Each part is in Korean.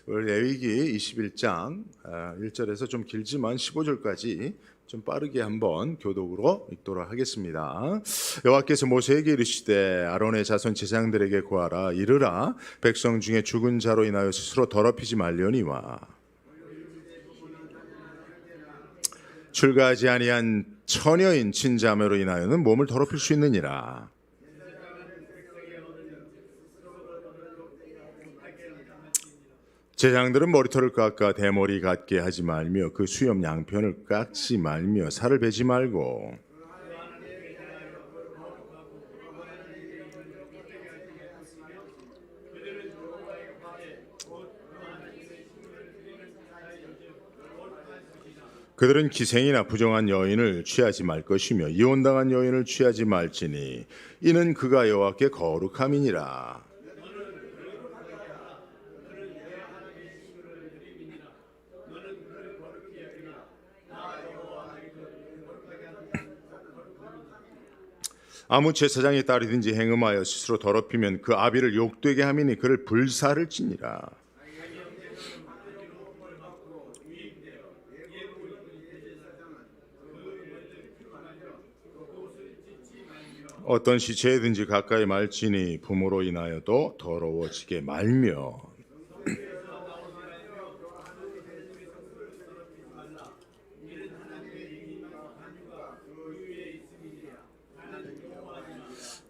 오늘 레위기 21장 1절에서 좀 길지만 15절까지 좀 빠르게 한번 교독으로 읽도록 하겠습니다. 여호와께서 모세에게 이르시되 아론의 자손 제사장들에게 고하라. 이르라. 백성 중에 죽은 자로 인하여 스스로 더럽히지 말려니와 출가하지 아니한 처녀인 친자매로 인하여는 몸을 더럽힐 수 있느니라. 제장들은 머리털을 깎아 대머리 같게 하지 말며 그 수염 양편을 깎지 말며 살을 베지 말고 그들은 기생이나 부정한 여인을 취하지 말 것이며 이혼당한 여인을 취하지 말지니 이는 그가 여호와께 거룩함이니라. 아무 제사장의 딸이든지 행음하여 스스로 더럽히면 그 아비를 욕되게 함이니 그를 불사를 지니라. 어떤 시체이든지 가까이 말지니 부모로 인하여도 더러워지게 말며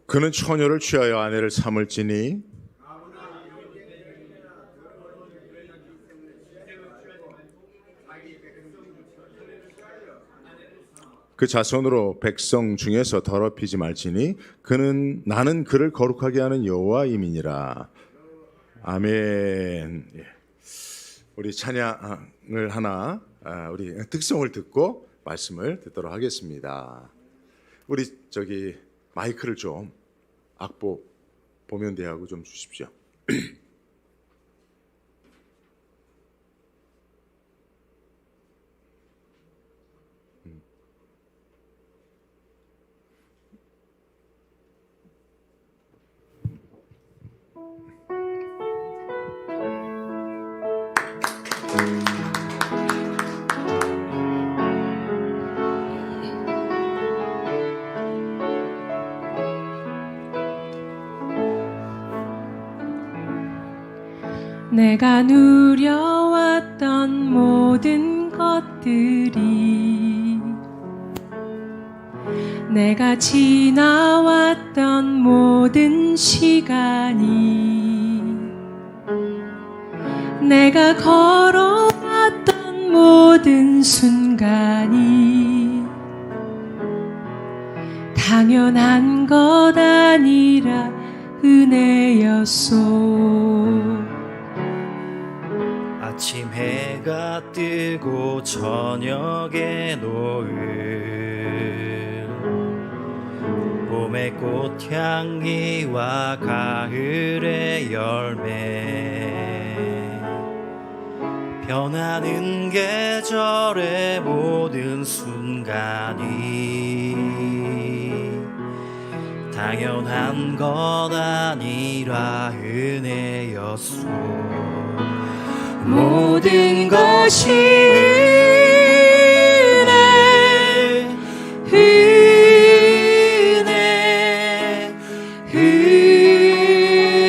그는 처녀를 취하여 아내를 삼을지니 그 자손으로 백성 중에서 더럽히지 말지니 그는 나는 그를 거룩하게 하는 여호와임이니라. 아멘. 우리 찬양을 하나 우리 특성을 듣고 말씀을 듣도록 하겠습니다. 우리 마이크를 좀 악보 보면 대하고 좀 주십시오. 내가 누려왔던 모든 것들이 내가 지나왔던 모든 시간이 내가 걸어왔던 모든 순간이 당연한 것 아니라 은혜였소. 아침 해가 뜨고 저녁에 노을 봄의 꽃향기와 가을의 열매 변하는 계절의 모든 순간이 당연한 것 아니라 은혜였소. 모든 것이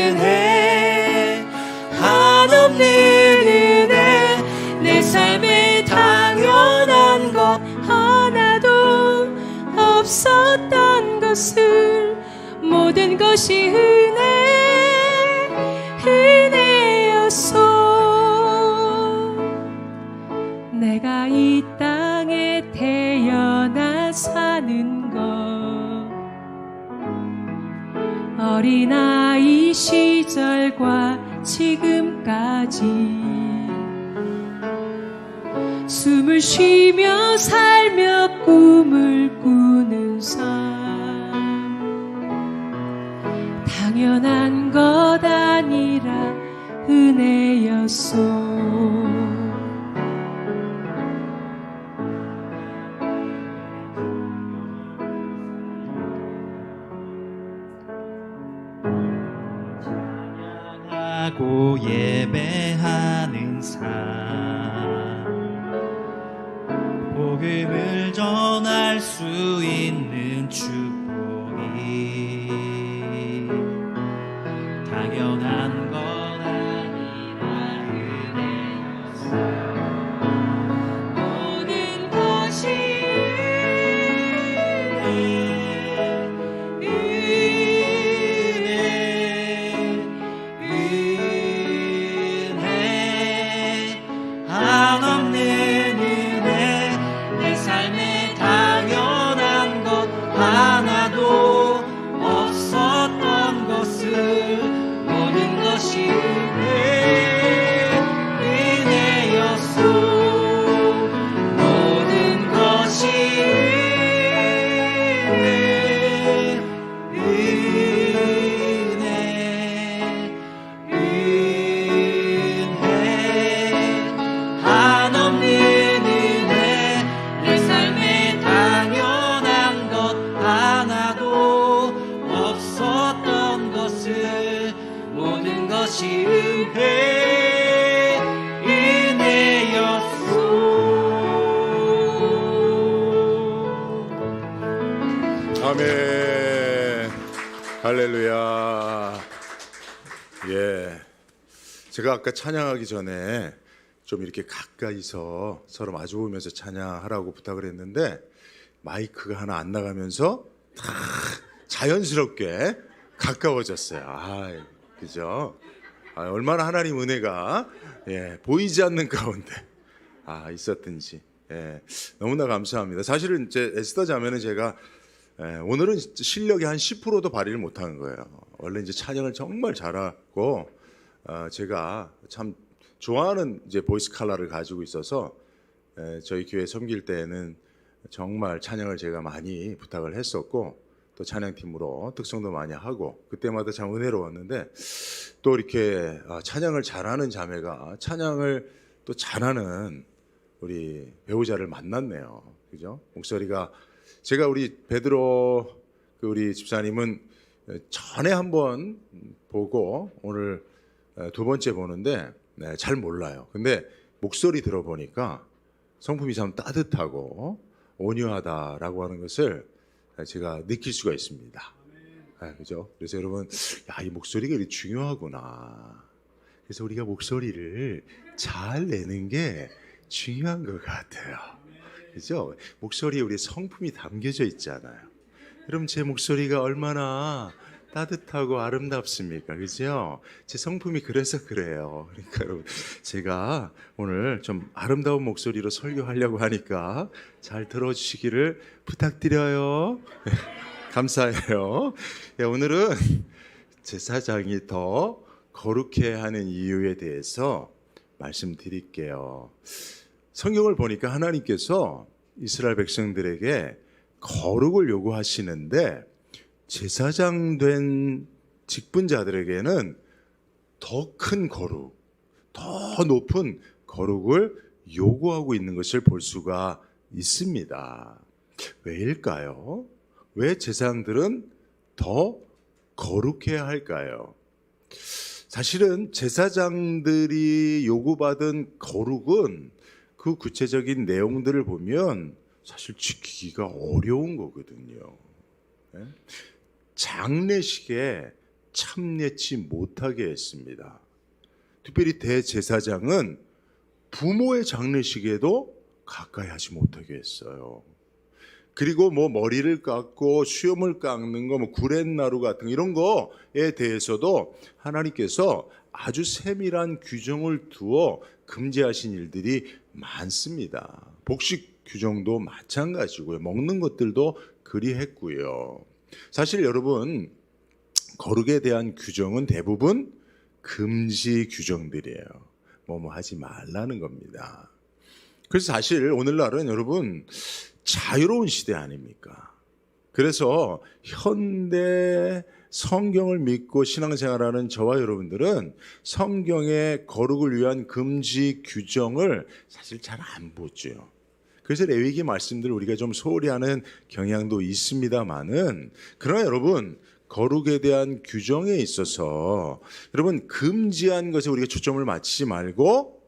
은혜 한없는 은혜 내 삶에 당연한 것 하나도 없었던 것을 모든 것이 은혜였소. 내가 이 땅에 태어나 사는 것 어린아이 시절과 지금까지 숨을 쉬며 살며 꿈을 꾸는 삶 당연한 것 아니라 은혜였소. 예배하는 복음을 전할 수 있는 축복이 당연한 것 아니라 은혜였어. 모든 것이 은혜 한없는 은혜 내 삶에 당연한 것 하나도 없었던 것을 모든 것이 은혜였소. 모든 것이 은혜 한없는 은혜 내 삶에 당연한 것 하나도 없었던 것을 모든 것이 은혜였소. 아멘. 할렐루야. 예. 제가 아까 찬양하기 전에 좀 이렇게 가까이서 서로 마주보면서 찬양하라고 부탁을 했는데 마이크가 하나 안 나가면서 다 자연스럽게 가까워졌어요. 그죠? 얼마나 하나님 은혜가 보이지 않는 가운데 있었든지 너무나 감사합니다. 사실은 제 에스더 자매는 제가 오늘은 실력이 한 10%도 발휘를 못하는 거예요. 원래 이제 찬양을 정말 잘하고 제가 참 좋아하는 이제 보이스 칼라를 가지고 있어서 저희 교회 섬길 때에는 정말 찬양을 제가 많이 부탁을 했었고 또 찬양팀으로 특성도 많이 하고 그때마다 참 은혜로웠는데 또 이렇게 찬양을 잘하는 자매가 찬양을 또 잘하는 우리 배우자를 만났네요. 그죠? 목소리가 제가 우리 베드로 우리 집사님은 전에 한번 보고 오늘 두 번째 보는데 잘 몰라요. 근데 목소리 들어보니까 성품이 참 따뜻하고 온유하다라고 하는 것을 제가 느낄 수가 있습니다. 그죠? 그래서 여러분, 이 목소리가 이렇게 중요하구나. 그래서 우리가 목소리를 잘 내는 게 중요한 것 같아요. 그죠? 목소리에 우리 성품이 담겨져 있잖아요. 여러분, 제 목소리가 얼마나 따뜻하고 아름답습니까? 그죠? 제 성품이 그래서 그래요. 그러니까 여러분, 제가 오늘 좀 아름다운 목소리로 설교하려고 하니까 잘 들어주시기를 부탁드려요. 감사해요. 오늘은 제사장이 더 거룩해 하는 이유에 대해서 말씀드릴게요. 성경을 보니까 하나님께서 이스라엘 백성들에게 거룩을 요구하시는데 제사장 된 직분자들에게는 더 큰 거룩, 더 높은 거룩을 요구하고 있는 것을 볼 수가 있습니다. 왜일까요? 왜 제사장들은 더 거룩해야 할까요? 사실은 제사장들이 요구받은 거룩은 그 구체적인 내용들을 보면 사실 지키기가 어려운 거거든요. 장례식에 참여치 못하게 했습니다. 특별히 대제사장은 부모의 장례식에도 가까이 하지 못하게 했어요. 그리고 머리를 깎고 수염을 깎는 거, 구렛나루 같은 이런 거에 대해서도 하나님께서 아주 세밀한 규정을 두어 금지하신 일들이 많습니다. 복식 규정도 마찬가지고요. 먹는 것들도 그리했고요. 사실 여러분, 거룩에 대한 규정은 대부분 금지 규정들이에요. 뭐 하지 말라는 겁니다. 그래서 사실 오늘날은 여러분 자유로운 시대 아닙니까? 그래서 현대 성경을 믿고 신앙생활하는 저와 여러분들은 성경의 거룩을 위한 금지 규정을 사실 잘 안 보죠. 그래서 레위기 말씀들을 우리가 좀 소홀히 하는 경향도 있습니다만은, 그러나 여러분 거룩에 대한 규정에 있어서 여러분 금지한 것에 우리가 초점을 맞추지 말고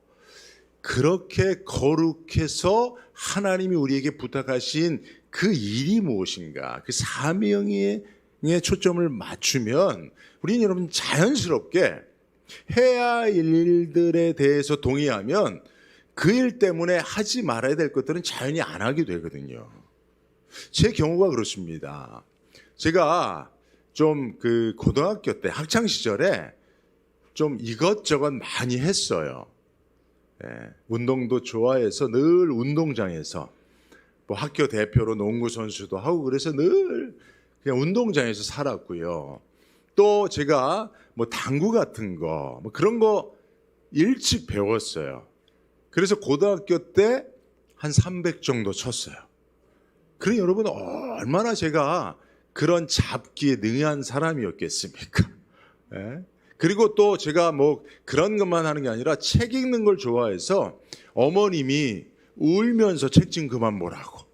그렇게 거룩해서 하나님이 우리에게 부탁하신 그 일이 무엇인가, 그 사명에 초점을 맞추면 우리는 여러분 자연스럽게 해야 할 일들에 대해서 동의하면 그 일 때문에 하지 말아야 될 것들은 자연히 안 하게 되거든요. 제 경우가 그렇습니다. 제가 좀 그 고등학교 때 학창 시절에 좀 이것저것 많이 했어요. 운동도 좋아해서 늘 운동장에서 뭐 학교 대표로 농구 선수도 하고 그래서 늘 그냥 운동장에서 살았고요. 또 제가 뭐 당구 같은 거 뭐 그런 거 일찍 배웠어요. 그래서 고등학교 때 한 300 정도 쳤어요. 그럼 여러분 얼마나 제가 그런 잡기에 능한 사람이었겠습니까? 예? 그리고 또 제가 뭐 그런 것만 하는 게 아니라 책 읽는 걸 좋아해서 어머님이 울면서 책 좀 그만 보라고.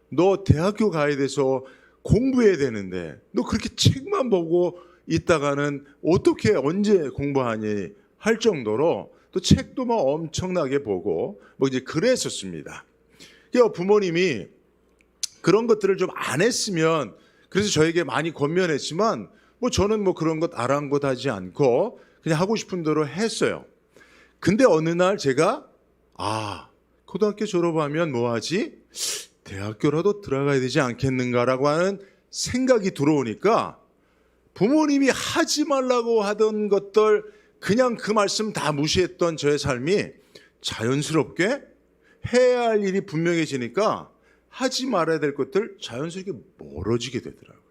너 대학교 가야 돼서 공부해야 되는데 너 그렇게 책만 보고 있다가는 어떻게 언제 공부하니 할 정도로 또 책도 막 엄청나게 보고 뭐 이제 그랬었습니다. 그러니까 부모님이 그런 것들을 좀 안 했으면 그래서 저에게 많이 권면했지만 뭐 저는 뭐 그런 것 아랑곳하지 않고 그냥 하고 싶은 대로 했어요. 근데 어느 날 제가 고등학교 졸업하면 뭐 하지? 대학교라도 들어가야 되지 않겠는가라고 하는 생각이 들어오니까 부모님이 하지 말라고 하던 것들 그냥 그 말씀 다 무시했던 저의 삶이 자연스럽게 해야 할 일이 분명해지니까 하지 말아야 될 것들 자연스럽게 멀어지게 되더라고요.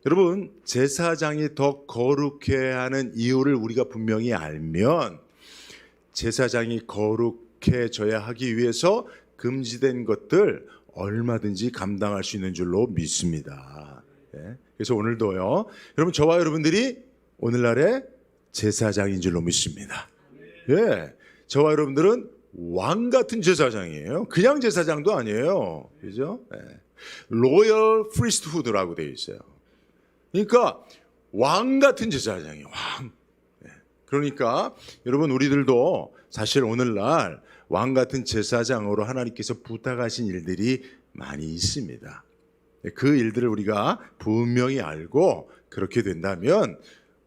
여러분, 제사장이 더 거룩해야 하는 이유를 우리가 분명히 알면 제사장이 거룩해져야 하기 위해서 금지된 것들 얼마든지 감당할 수 있는 줄로 믿습니다. 그래서 오늘도요, 여러분 저와 여러분들이 오늘날의 제사장인 줄로 믿습니다. 저와 여러분들은 왕 같은 제사장이에요. 그냥 제사장도 아니에요. 그죠? 로열 프리스트후드라고 되어 있어요. 그러니까 왕 같은 제사장이에요. 왕. 그러니까 여러분 우리들도 사실 오늘날 왕 같은 제사장으로 하나님께서 부탁하신 일들이 많이 있습니다. 그 일들을 우리가 분명히 알고 그렇게 된다면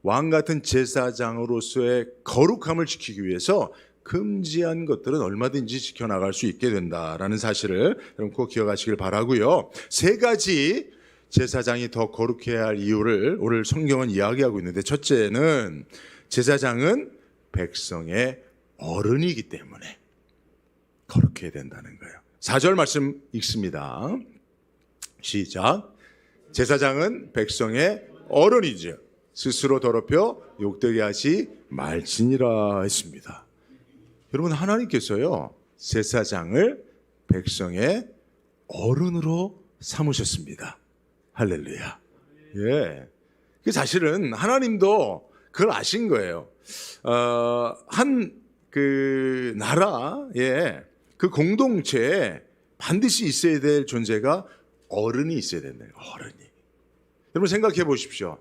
왕 같은 제사장으로서의 거룩함을 지키기 위해서 금지한 것들은 얼마든지 지켜나갈 수 있게 된다라는 사실을 여러분 꼭 기억하시길 바라고요. 3가지 제사장이 더 거룩해야 할 이유를 오늘 성경은 이야기하고 있는데, 첫째는 제사장은 백성의 어른이기 때문에 거룩해야 된다는 거예요. 4절 말씀 읽습니다. 시작. 제사장은 백성의 어른이죠. 스스로 더럽혀 욕되게 하지 말지니라 했습니다. 여러분, 하나님께서요 제사장을 백성의 어른으로 삼으셨습니다. 할렐루야. 사실은 하나님도 그걸 아신 거예요. 한 그 나라에 그 공동체에 반드시 있어야 될 존재가 어른이 있어야 된다. 어른이. 여러분 생각해 보십시오.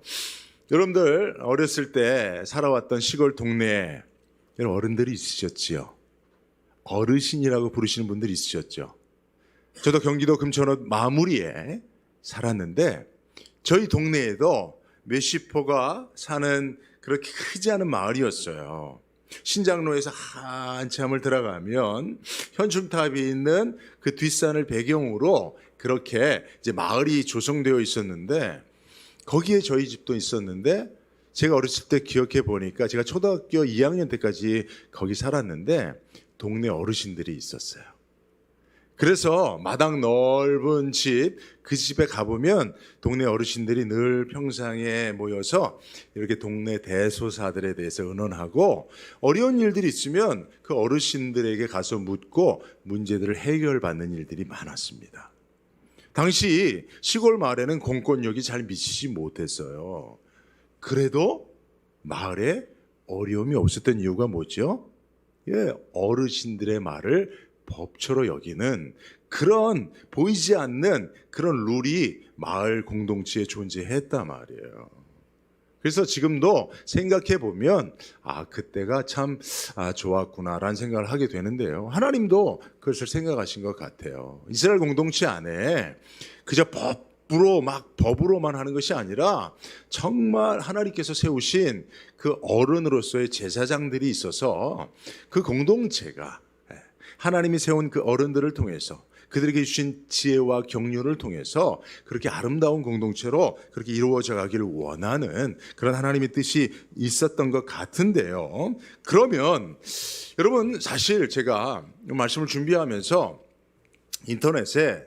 여러분들 어렸을 때 살아왔던 시골 동네에 여러분 어른들이 있으셨지요. 어르신이라고 부르시는 분들이 있으셨죠. 저도 경기도 금천읍 마무리에 살았는데 저희 동네에도 몇십 호가 사는 그렇게 크지 않은 마을이었어요. 신장로에서 한참을 들어가면 현충탑이 있는 그 뒷산을 배경으로 그렇게 이제 마을이 조성되어 있었는데 거기에 저희 집도 있었는데 제가 어렸을 때 기억해 보니까 제가 초등학교 2학년 때까지 거기 살았는데 동네 어르신들이 있었어요. 그래서 마당 넓은 집, 그 집에 가보면 동네 어르신들이 늘 평상에 모여서 이렇게 동네 대소사들에 대해서 의논하고 어려운 일들이 있으면 그 어르신들에게 가서 묻고 문제들을 해결받는 일들이 많았습니다. 당시 시골 마을에는 공권력이 잘 미치지 못했어요. 그래도 마을에 어려움이 없었던 이유가 뭐죠? 어르신들의 말을 법처로 여기는 그런 보이지 않는 그런 룰이 마을 공동체에 존재했단 말이에요. 그래서 지금도 생각해 보면 그때가 참 좋았구나라는 생각을 하게 되는데요. 하나님도 그것을 생각하신 것 같아요. 이스라엘 공동체 안에 그저 법으로만 하는 것이 아니라 정말 하나님께서 세우신 그 어른으로서의 제사장들이 있어서 그 공동체가 하나님이 세운 그 어른들을 통해서 그들에게 주신 지혜와 경륜을 통해서 그렇게 아름다운 공동체로 그렇게 이루어져 가기를 원하는 그런 하나님의 뜻이 있었던 것 같은데요. 그러면 여러분, 사실 제가 말씀을 준비하면서 인터넷에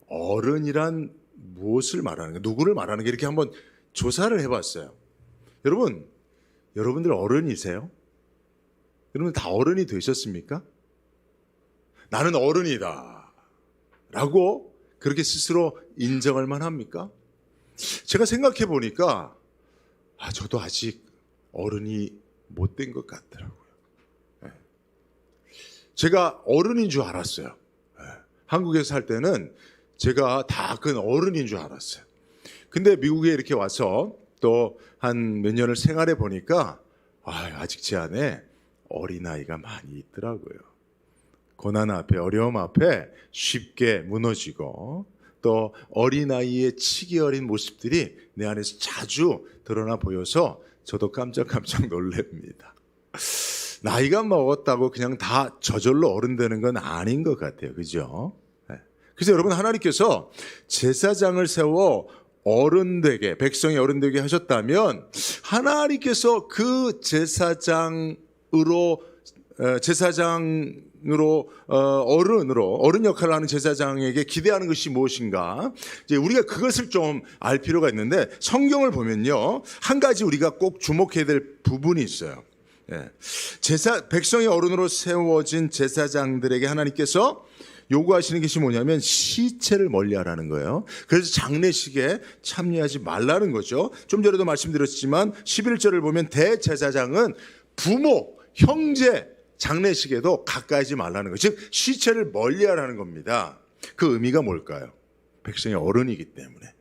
어른이란 무엇을 말하는가, 누구를 말하는가 이렇게 한번 조사를 해봤어요. 여러분들 어른이세요? 여러분 다 어른이 되셨습니까? 나는 어른이다 라고 그렇게 스스로 인정할 만합니까? 제가 생각해 보니까 저도 아직 어른이 못 된 것 같더라고요. 제가 어른인 줄 알았어요. 한국에서 살 때는 제가 다 큰 어른인 줄 알았어요. 근데 미국에 이렇게 와서 또 한 몇 년을 생활해 보니까 아직 제 안에 어린아이가 많이 있더라고요. 고난 앞에, 어려움 앞에 쉽게 무너지고 또 어린아이의 치기 어린 모습들이 내 안에서 자주 드러나 보여서 저도 깜짝 놀랍니다. 나이가 먹었다고 그냥 다 저절로 어른 되는 건 아닌 것 같아요. 그죠? 그래서 여러분, 하나님께서 제사장을 세워 어른되게, 백성이 어른되게 하셨다면 하나님께서 그 어른 역할을 하는 제사장에게 기대하는 것이 무엇인가? 이제 우리가 그것을 좀 알 필요가 있는데, 성경을 보면요, 한 가지 우리가 꼭 주목해야 될 부분이 있어요. 백성이 어른으로 세워진 제사장들에게 하나님께서 요구하시는 것이 뭐냐면 시체를 멀리하라는 거예요. 그래서 장례식에 참여하지 말라는 거죠. 좀 전에도 말씀드렸지만 11절을 보면 대제사장은 부모, 형제 장례식에도 가까이 하지 말라는 거예요. 즉 시체를 멀리하라는 겁니다. 그 의미가 뭘까요? 백성이 어른이기 때문에.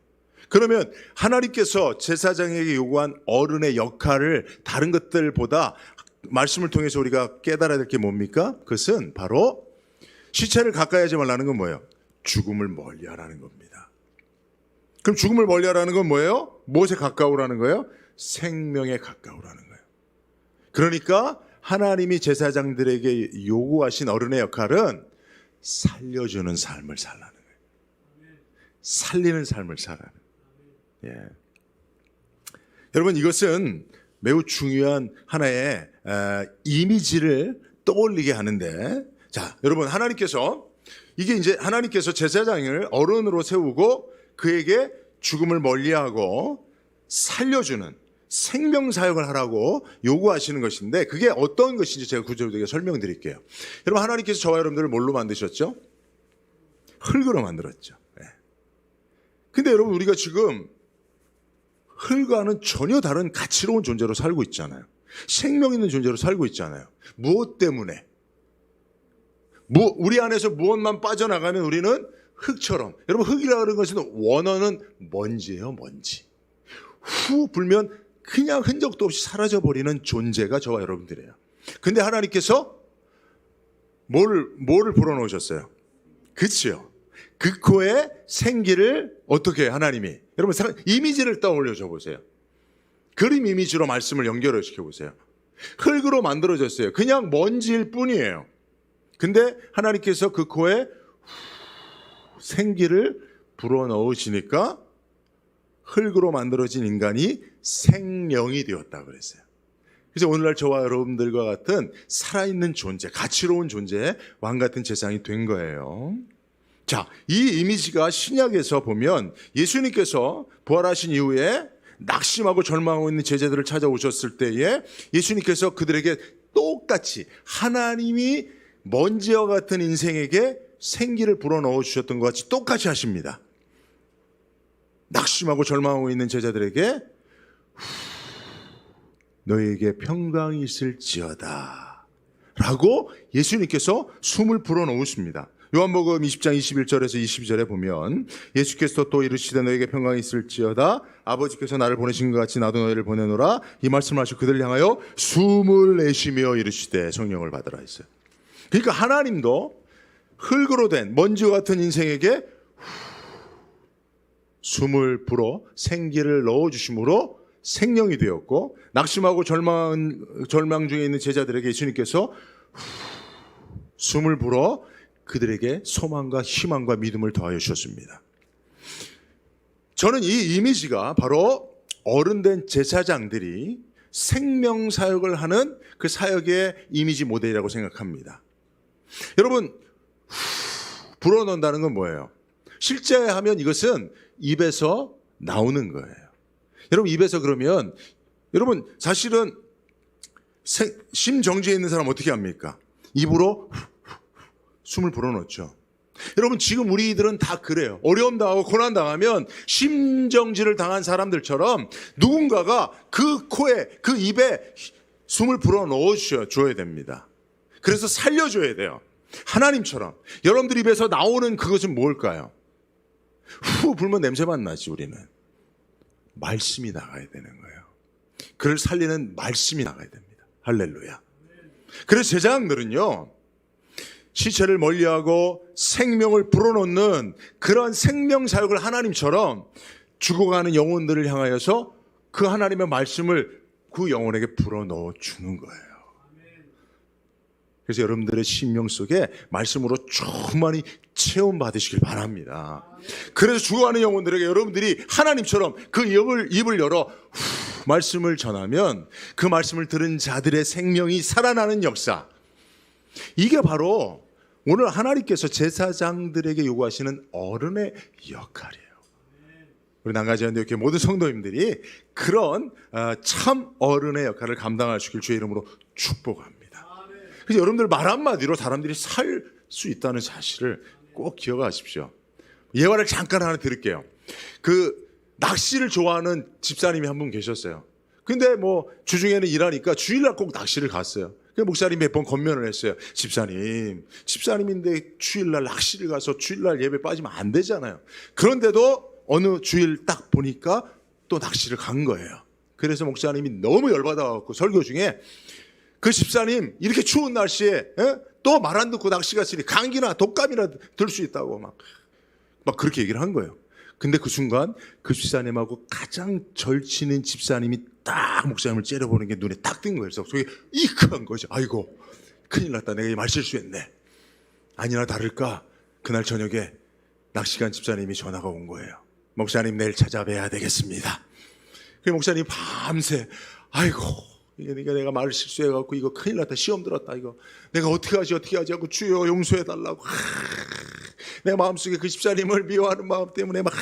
그러면 하나님께서 제사장에게 요구한 어른의 역할을 다른 것들보다 말씀을 통해서 우리가 깨달아야 될 게 뭡니까? 그것은 바로 시체를 가까이 하지 말라는 건 뭐예요? 죽음을 멀리하라는 겁니다. 그럼 죽음을 멀리하라는 건 뭐예요? 무엇에 가까우라는 거예요? 생명에 가까우라는 거예요. 그러니까 하나님이 제사장들에게 요구하신 어른의 역할은 살려주는 삶을 살라는 거예요. 살리는 삶을 살라는 거예요. 여러분, 이것은 매우 중요한 하나의 이미지를 떠올리게 하는데, 자, 여러분, 하나님께서 제사장을 어른으로 세우고 그에게 죽음을 멀리하고 살려주는 생명 사역을 하라고 요구하시는 것인데, 그게 어떤 것인지 제가 구체적으로 설명드릴게요. 여러분, 하나님께서 저와 여러분들을 뭘로 만드셨죠? 흙으로 만들었죠. 근데 여러분, 우리가 지금 흙과는 전혀 다른 가치로운 존재로 살고 있잖아요. 생명 있는 존재로 살고 있잖아요. 무엇 때문에? 우리 안에서 무엇만 빠져나가면 우리는 흙처럼. 여러분, 흙이라고 하는 것은 원어는 먼지예요, 먼지. 후 불면 그냥 흔적도 없이 사라져버리는 존재가 저와 여러분들이에요. 근데 하나님께서 뭐를 불어넣으셨어요? 그치요? 그 코에 생기를 어떻게 해요, 하나님이? 여러분, 이미지를 떠올려 줘 보세요. 그림 이미지로 말씀을 연결을 시켜보세요. 흙으로 만들어졌어요. 그냥 먼지일 뿐이에요. 근데 하나님께서 그 코에 생기를 불어넣으시니까 흙으로 만들어진 인간이 생명이 되었다 그랬어요. 그래서 오늘날 저와 여러분들과 같은 살아있는 존재, 가치로운 존재의 왕같은 제사장이 된 거예요. 자, 이 이미지가 신약에서 보면 예수님께서 부활하신 이후에 낙심하고 절망하고 있는 제자들을 찾아오셨을 때에 예수님께서 그들에게 똑같이 하나님이 먼지와 같은 인생에게 생기를 불어넣어 주셨던 것 같이 똑같이 하십니다. 낙심하고 절망하고 있는 제자들에게 너희에게 평강이 있을지어다 라고 예수님께서 숨을 불어넣으십니다. 요한복음 20장 21절에서 22절에 보면 예수께서 또 이르시되 너에게 평강이 있을지어다 아버지께서 나를 보내신 것 같이 나도 너희를 보내노라 이 말씀을 하시고 그들을 향하여 숨을 내쉬며 이르시되 성령을 받으라 했어요. 그러니까 하나님도 흙으로 된 먼지와 같은 인생에게 숨을 불어 생기를 넣어주심으로 생명이 되었고 낙심하고 절망 중에 있는 제자들에게 예수님께서 숨을 불어 그들에게 소망과 희망과 믿음을 더하여 주셨습니다. 저는 이 이미지가 바로 어른된 제사장들이 생명 사역을 하는 그 사역의 이미지 모델이라고 생각합니다. 여러분, 불어넣는다는 건 뭐예요? 실제 하면 이것은 입에서 나오는 거예요. 여러분, 입에서 그러면 여러분 사실은 심정지에 있는 사람 어떻게 합니까? 입으로 숨을 불어넣죠. 여러분, 지금 우리들은 다 그래요. 어려움 당하고 고난 당하면 심정지를 당한 사람들처럼 누군가가 그 코에 그 입에 숨을 불어넣어 줘야 됩니다. 그래서 살려줘야 돼요. 하나님처럼 여러분들 입에서 나오는 그것은 뭘까요? 후 불면 냄새만 나지. 우리는 말씀이 나가야 되는 거예요. 그를 살리는 말씀이 나가야 됩니다. 할렐루야. 그래서 제사장들은요 시체를 멀리하고 생명을 불어넣는 그런 생명 사역을 하나님처럼 죽어가는 영혼들을 향하여서 그 하나님의 말씀을 그 영혼에게 불어넣어 주는 거예요. 그래서 여러분들의 심령 속에 말씀으로 충만히 체험받으시길 바랍니다. 그래서 죽어가는 영혼들에게 여러분들이 하나님처럼 그 입을 열어 말씀을 전하면 그 말씀을 들은 자들의 생명이 살아나는 역사, 이게 바로 오늘 하나님께서 제사장들에게 요구하시는 어른의 역할이에요. 우리 난가지연대교회 모든 성도님들이 그런 참 어른의 역할을 감당할 수 있길 주의 이름으로 축복합니다. 그래서 여러분들 말 한마디로 사람들이 살 수 있다는 사실을 꼭 기억하십시오. 예화를 잠깐 하나 드릴게요. 그 낚시를 좋아하는 집사님이 한 분 계셨어요. 근데 뭐 주중에는 일하니까 주일날 꼭 낚시를 갔어요. 목사님이 몇 번 권면을 했어요. 집사님인데 주일날 낚시를 가서 주일날 예배 빠지면 안 되잖아요. 그런데도 어느 주일 딱 보니까 또 낚시를 간 거예요. 그래서 목사님이 너무 열받아갖고 설교 중에 그 집사님 이렇게 추운 날씨에 또 말 안 듣고 낚시 갔으니 감기나 독감이나 들 수 있다고 막 그렇게 얘기를 한 거예요. 근데 그 순간 그 집사님하고 가장 절친인 집사님이 딱 목사님을 째려보는 게 눈에 딱 띈 거예요. 그래서 속에 이크한 거죠. 아이고 큰일 났다. 내가 이 말 실수했네. 아니나 다를까 그날 저녁에 낚시간 집사님이 전화가 온 거예요. 목사님 내일 찾아뵈야 되겠습니다. 그 목사님이 밤새 아이고 내가 말을 실수해갖고 이거 큰일 났다. 시험 들었다. 이거 내가 어떻게 하지 하고 주여 용서해달라고. 내 마음속에 그 집사님을 미워하는 마음 때문에 막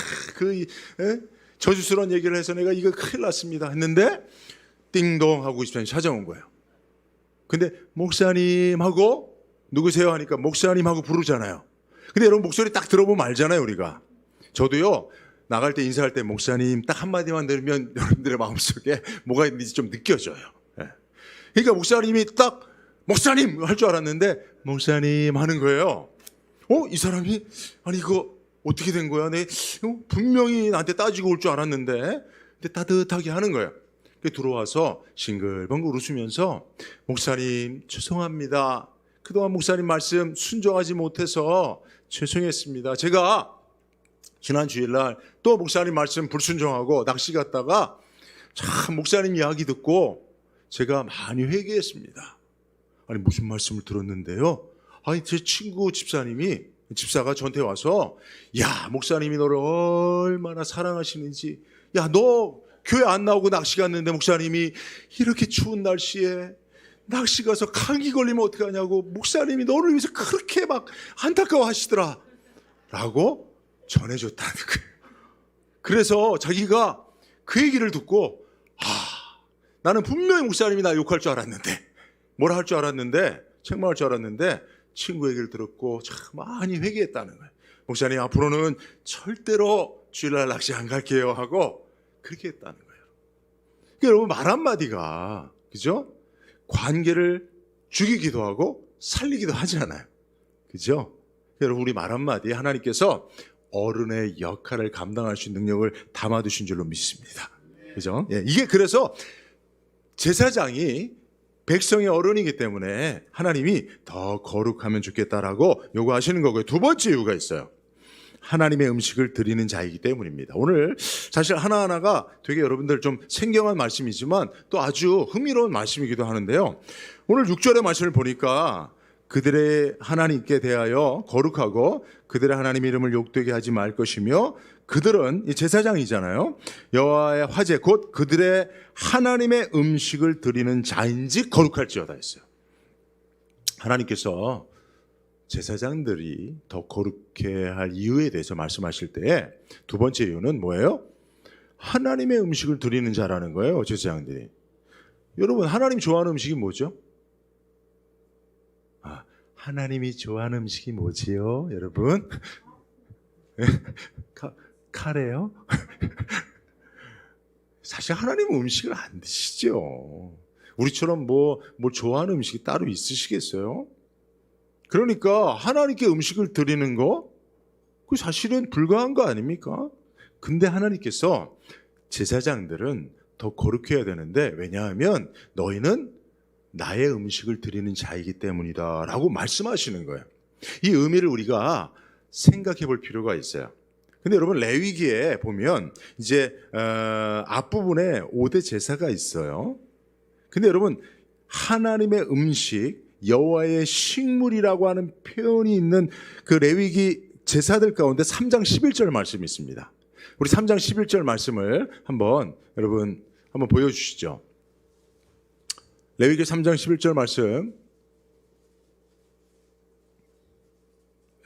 저주스러운 얘기를 해서 내가 이거 큰일 났습니다 했는데 띵동 하고 집사님이 찾아온 거예요. 근데 목사님하고 누구세요 하니까 목사님하고 부르잖아요. 근데 여러분 목소리 딱 들어보면 알잖아요. 우리가 저도요 나갈 때 인사할 때 목사님 딱 한마디만 들으면 여러분들의 마음속에 뭐가 있는지 좀 느껴져요. 그러니까 목사님이 딱 목사님 할 줄 알았는데 목사님 하는 거예요. 이 사람이 아니 이거 어떻게 된 거야? 분명히 나한테 따지고 올 줄 알았는데 근데 따뜻하게 하는 거예요. 들어와서 싱글벙글 웃으면서 목사님 죄송합니다. 그동안 목사님 말씀 순종하지 못해서 죄송했습니다. 제가 지난 주일날 또 목사님 말씀 불순종하고 낚시 갔다가 참 목사님 이야기 듣고 제가 많이 회개했습니다. 아니 무슨 말씀을 들었는데요? 아니 제 친구 집사가 저한테 와서 야 목사님이 너를 얼마나 사랑하시는지 야 너 교회 안 나오고 낚시 갔는데 목사님이 이렇게 추운 날씨에 낚시 가서 감기 걸리면 어떡하냐고 목사님이 너를 위해서 그렇게 막 안타까워하시더라 라고 전해줬다는 거예요. 그래서 자기가 그 얘기를 듣고 나는 분명히 목사님이 나 욕할 줄 알았는데 뭐라 할 줄 알았는데 책망할 줄 알았는데 친구 얘기를 들었고 참 많이 회개했다는 거예요. 목사님 앞으로는 절대로 주일날 낚시 안 갈게요 하고 그렇게 했다는 거예요. 그러니까 여러분 말 한마디가 그죠? 관계를 죽이기도 하고 살리기도 하잖아요. 그죠? 여러분 우리 말 한마디에 하나님께서 어른의 역할을 감당할 수 있는 능력을 담아두신 줄로 믿습니다. 그죠? 예, 이게 그래서 제사장이 백성의 어른이기 때문에 하나님이 더 거룩하면 좋겠다라고 요구하시는 거고요. 두 번째 이유가 있어요. 하나님의 음식을 드리는 자이기 때문입니다. 오늘 사실 하나하나가 되게 여러분들 좀 생경한 말씀이지만 또 아주 흥미로운 말씀이기도 하는데요. 오늘 6절의 말씀을 보니까 그들의 하나님께 대하여 거룩하고 그들의 하나님 이름을 욕되게 하지 말 것이며 그들은 이 제사장이잖아요. 여호와의 화제 곧 그들의 하나님의 음식을 드리는 자인지 거룩할지어다 했어요. 하나님께서 제사장들이 더 거룩해 할 이유에 대해서 말씀하실 때 두 번째 이유는 뭐예요? 하나님의 음식을 드리는 자라는 거예요. 제사장들이. 여러분 하나님 좋아하는 음식이 뭐죠? 하나님이 좋아하는 음식이 뭐지요? 여러분 카레요? 사실 하나님은 음식을 안 드시죠. 우리처럼 뭘 좋아하는 음식이 따로 있으시겠어요? 그러니까 하나님께 음식을 드리는 거 그 사실은 불가한 거 아닙니까? 근데 하나님께서 제사장들은 더 거룩해야 되는데 왜냐하면 너희는 나의 음식을 드리는 자이기 때문이다 라고 말씀하시는 거예요. 이 의미를 우리가 생각해 볼 필요가 있어요. 근데 여러분 레위기에 보면 이제 앞부분에 5대 제사가 있어요. 근데 여러분 하나님의 음식 여호와의 식물이라고 하는 표현이 있는 그 레위기 제사들 가운데 3장 11절 말씀이 있습니다. 우리 3장 11절 말씀을 여러분 한번 보여주시죠. 레위기 3장 11절 말씀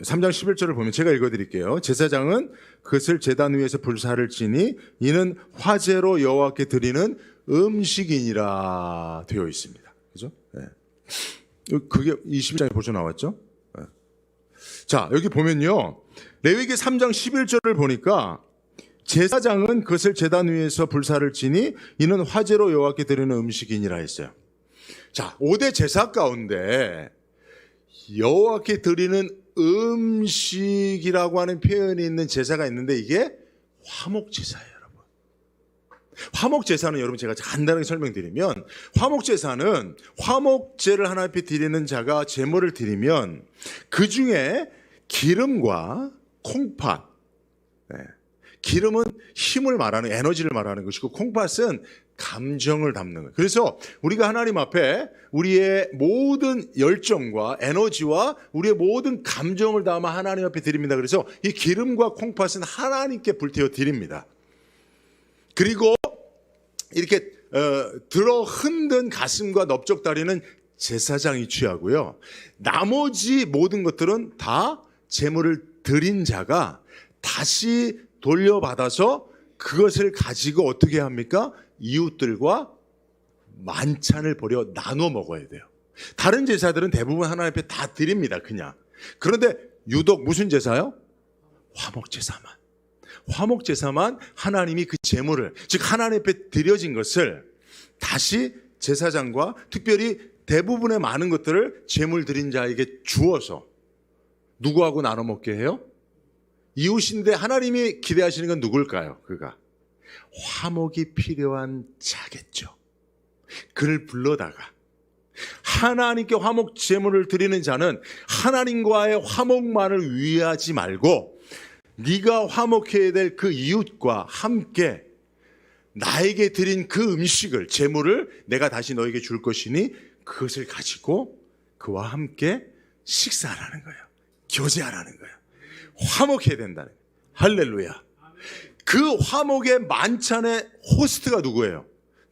3장 11절을 보면 제가 읽어드릴게요. 제사장은 그것을 제단 위에서 불사를 지니 이는 화제로 여호와께 드리는 음식이니라 되어 있습니다. 그죠? 네. 그게 20장에 벌써 나왔죠? 네. 자 여기 보면요. 레위기 3장 11절을 보니까 제사장은 그것을 제단 위에서 불사를 지니 이는 화제로 여호와께 드리는 음식이니라 했어요. 자 5대 제사 가운데 여호와께 드리는 음식이라고 하는 표현이 있는 제사가 있는데 이게 화목제사예요. 여러분 화목제사는 여러분 제가 간단하게 설명드리면 화목제사는 화목제를 하나님 앞에 드리는 자가 제물을 드리면 그 중에 기름과 콩팥 기름은 힘을 말하는 에너지를 말하는 것이고 콩팥은 감정을 담는 거예요. 그래서 우리가 하나님 앞에 우리의 모든 열정과 에너지와 우리의 모든 감정을 담아 하나님 앞에 드립니다. 그래서 이 기름과 콩팥은 하나님께 불태워 드립니다. 그리고 이렇게 들어 흔든 가슴과 넓적다리는 제사장이 취하고요. 나머지 모든 것들은 다 제물을 드린 자가 다시 돌려받아서 그것을 가지고 어떻게 합니까? 이웃들과 만찬을 벌여 나눠 먹어야 돼요. 다른 제사들은 대부분 하나님 앞에 다 드립니다. 그냥. 그런데 유독 무슨 제사요? 화목제사만. 화목제사만 하나님이 그 제물을 즉 하나님 앞에 드려진 것을 다시 제사장과 특별히 대부분의 많은 것들을 제물 드린 자에게 주어서 누구하고 나눠 먹게 해요? 이웃인데 하나님이 기대하시는 건 누굴까요? 그가 화목이 필요한 자겠죠. 그를 불러다가 하나님께 화목 제물을 드리는 자는 하나님과의 화목만을 위하지 말고 네가 화목해야 될 그 이웃과 함께 나에게 드린 그 음식을 제물을 내가 다시 너에게 줄 것이니 그것을 가지고 그와 함께 식사하라는 거예요. 교제하라는 거예요. 화목해야 된다는 거예요. 할렐루야. 그 화목의 만찬의 호스트가 누구예요?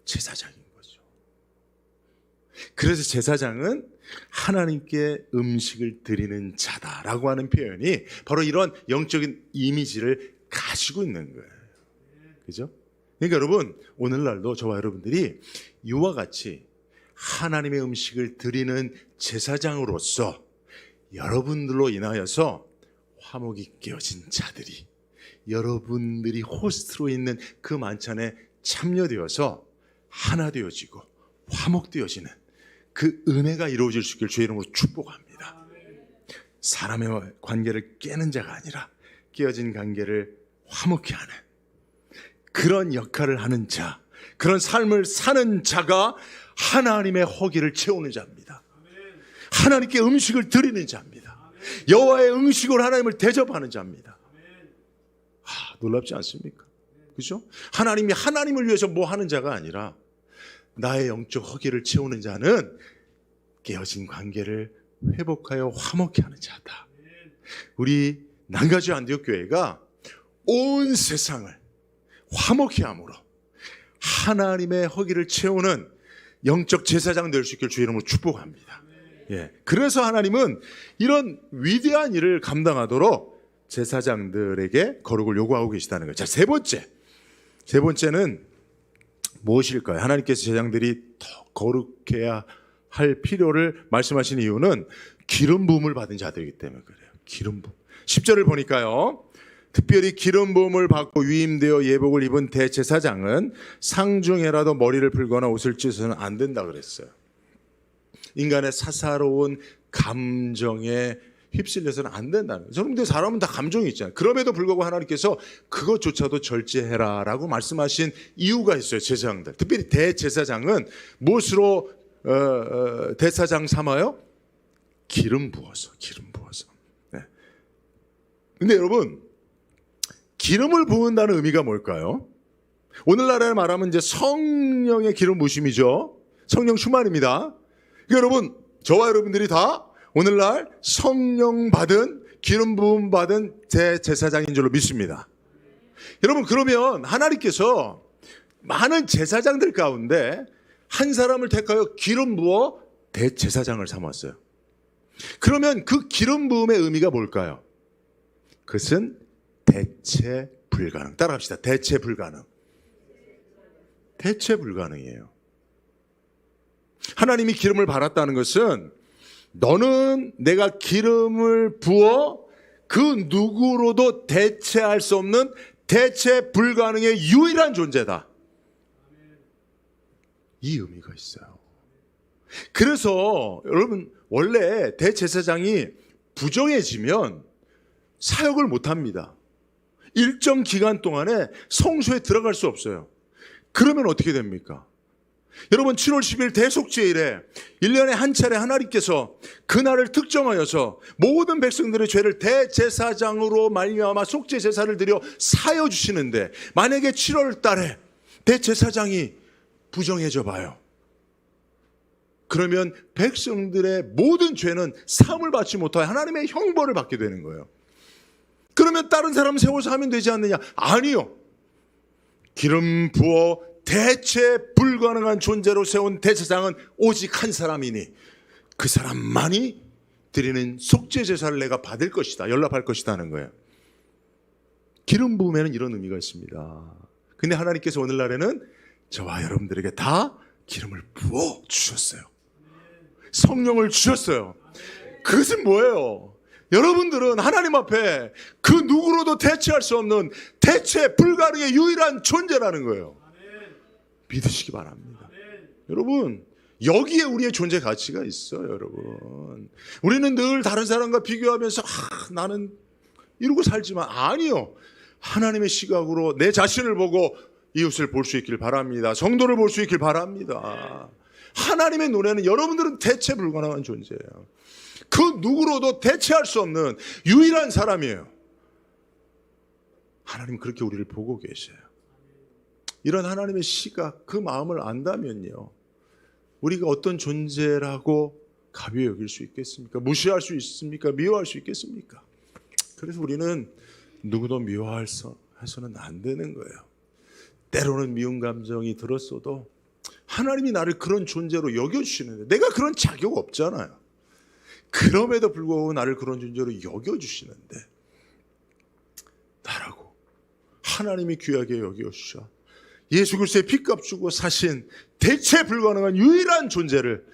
제사장인 거죠. 그래서 제사장은 하나님께 음식을 드리는 자다라고 하는 표현이 바로 이런 영적인 이미지를 가지고 있는 거예요. 그죠? 그러니까 여러분 오늘날도 저와 여러분들이 이와 같이 하나님의 음식을 드리는 제사장으로서 여러분들로 인하여서 화목이 깨어진 자들이 여러분들이 호스트로 있는 그 만찬에 참여되어서 하나 되어지고 화목되어지는 그 은혜가 이루어질 수 있기를 주의 이름으로 축복합니다. 사람의 관계를 깨는 자가 아니라 깨어진 관계를 화목케 하는 그런 역할을 하는 자, 그런 삶을 사는 자가 하나님의 허기를 채우는 자입니다. 하나님께 음식을 드리는 자입니다. 여호와의 음식으로 하나님을 대접하는 자입니다. 놀랍지 않습니까? 그죠? 하나님이 하나님을 위해서 뭐 하는 자가 아니라 나의 영적 허기를 채우는 자는 깨어진 관계를 회복하여 화목케 하는 자다. 우리 난가주 안디옥 교회가 온 세상을 화목케 함으로 하나님의 허기를 채우는 영적 제사장 될 수 있길 주 이름으로 축복합니다. 예. 그래서 하나님은 이런 위대한 일을 감당하도록 제사장들에게 거룩을 요구하고 계시다는 거예요. 자, 세 번째는 무엇일까요? 하나님께서 제사장들이 더 거룩해야 할 필요를 말씀하신 이유는 기름 부음을 받은 자들이기 때문에 그래요. 기름 부음. 10절을 보니까요. 특별히 기름 부음을 받고 위임되어 예복을 입은 대제사장은 상중에라도 머리를 풀거나 옷을 찢어서는 안 된다 그랬어요. 인간의 사사로운 감정에 휩쓸려서는 안 된다는 거예요. 여러분들 사람은 다 감정이 있잖아요. 그럼에도 불구하고 하나님께서 그것조차도 절제해라 라고 말씀하신 이유가 있어요. 제사장들. 특별히 대제사장은 무엇으로 대사장 삼아요? 기름 부어서. 네. 근데 여러분, 기름을 부은다는 의미가 뭘까요? 오늘날에 말하면 이제 성령의 기름 부으심이죠. 성령 충만입니다. 여러분, 저와 여러분들이 다 오늘날 성령 받은 기름 부음 받은 대제사장인 줄로 믿습니다. 여러분, 그러면 하나님께서 많은 제사장들 가운데 한 사람을 택하여 기름 부어 대제사장을 삼았어요. 그러면 그 기름 부음의 의미가 뭘까요? 그것은 대체 불가능. 따라합시다. 대체 불가능. 대체 불가능이에요. 하나님이 기름을 발았다는 것은 너는 내가 기름을 부어 그 누구로도 대체할 수 없는 대체 불가능의 유일한 존재다. 이 의미가 있어요. 그래서 여러분, 원래 대제사장이 부정해지면 사역을 못합니다. 일정 기간 동안에 성소에 들어갈 수 없어요. 그러면 어떻게 됩니까? 여러분, 7월 10일 대속죄일에 1년에 한 차례 하나님께서 그날을 특정하여서 모든 백성들의 죄를 대제사장으로 말미암아 속죄 제사를 드려 사여 주시는데, 만약에 7월 달에 대제사장이 부정해져 봐요. 그러면 백성들의 모든 죄는 사함을 받지 못하여 하나님의 형벌을 받게 되는 거예요. 그러면 다른 사람 세워서 하면 되지 않느냐? 아니요. 기름 부어 대체 불가능한 존재로 세운 대제사장은 오직 한 사람이니 그 사람만이 드리는 속죄 제사를 내가 받을 것이다, 연락할 것이다 하는 거예요. 기름 부음에는 이런 의미가 있습니다. 근데 하나님께서 오늘날에는 저와 여러분들에게 다 기름을 부어 주셨어요. 성령을 주셨어요. 그것은 뭐예요? 여러분들은 하나님 앞에 그 누구로도 대체할 수 없는 대체 불가능의 유일한 존재라는 거예요. 믿으시기 바랍니다. 여러분, 여기에 우리의 존재 가치가 있어요. 여러분, 우리는 늘 다른 사람과 비교하면서 나는 이러고 살지만, 아니요, 하나님의 시각으로 내 자신을 보고 이웃을 볼 수 있길 바랍니다. 성도를 볼 수 있길 바랍니다. 하나님의 눈에는 여러분들은 대체 불가능한 존재예요. 그 누구로도 대체할 수 없는 유일한 사람이에요. 하나님 그렇게 우리를 보고 계셔요. 이런 하나님의 시각, 그 마음을 안다면요, 우리가 어떤 존재라고 가벼이 여길 수 있겠습니까? 무시할 수 있습니까? 미워할 수 있겠습니까? 그래서 우리는 누구도 미워해서는 안 되는 거예요. 때로는 미운 감정이 들었어도 하나님이 나를 그런 존재로 여겨주시는데, 내가 그런 자격 없잖아요. 그럼에도 불구하고 나를 그런 존재로 여겨주시는데, 나라고 하나님이 귀하게 여겨주셔 예수 그리스도의 피값 주고 사신 대체 불가능한 유일한 존재를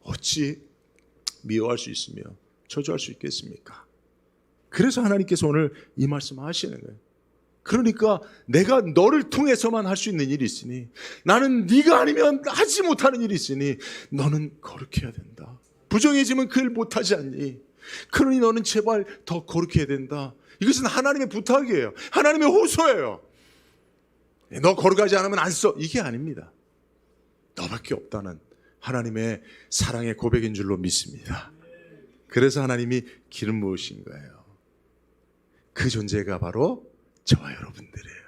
어찌 미워할 수 있으며 저주할 수 있겠습니까? 그래서 하나님께서 오늘 이 말씀 하시는 거예요. 그러니까 내가 너를 통해서만 할 수 있는 일이 있으니, 나는 네가 아니면 하지 못하는 일이 있으니 너는 거룩해야 된다. 부정해지면 그 일 못하지 않니? 그러니 너는 제발 더 거룩해야 된다. 이것은 하나님의 부탁이에요. 하나님의 호소예요. 너 거룩하지 않으면 안 써. 이게 아닙니다. 너밖에 없다는 하나님의 사랑의 고백인 줄로 믿습니다. 그래서 하나님이 기름 부으신 거예요. 그 존재가 바로 저와 여러분들이에요.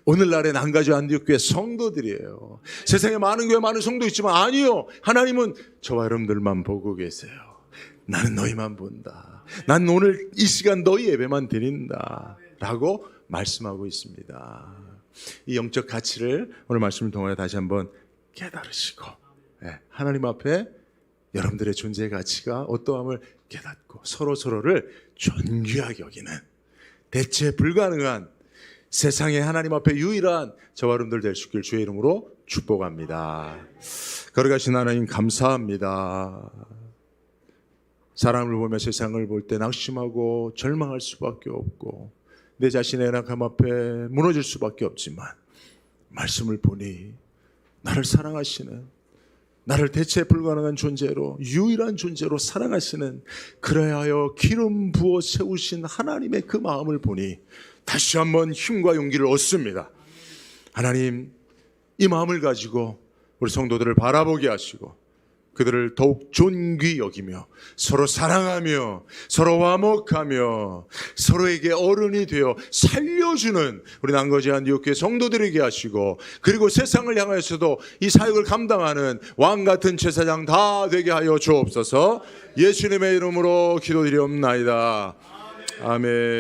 오늘날의 난가주 안디옥교회 성도들이에요. 세상에 많은 교회 많은 성도 있지만 아니요, 하나님은 저와 여러분들만 보고 계세요. 나는 너희만 본다. 난 오늘 이 시간 너희 예배만 드린다 라고 말씀하고 있습니다. 이 영적 가치를 오늘 말씀을 통해 다시 한번 깨달으시고, 하나님 앞에 여러분들의 존재의 가치가 어떠함을 깨닫고 서로를 존귀하게 여기는, 대체 불가능한, 세상에 하나님 앞에 유일한 저와 여러분들 될 수 있길 주의 이름으로 축복합니다. 거룩하신 하나님 감사합니다. 사람을 보며 세상을 볼 때 낙심하고 절망할 수밖에 없고 내 자신의 연약함 앞에 무너질 수밖에 없지만, 말씀을 보니 나를 사랑하시는, 나를 대체 불가능한 존재로, 유일한 존재로 사랑하시는, 그래하여 기름 부어 세우신 하나님의 그 마음을 보니 다시 한번 힘과 용기를 얻습니다. 하나님, 이 마음을 가지고 우리 성도들을 바라보게 하시고 그들을 더욱 존귀 여기며 서로 사랑하며 서로 화목하며 서로에게 어른이 되어 살려주는 우리 난거지 안디옥교회 성도들에게 하시고, 그리고 세상을 향하여서도 이 사역을 감당하는 왕같은 제사장 다 되게 하여 주옵소서. 예수님의 이름으로 기도드리옵나이다. 아멘.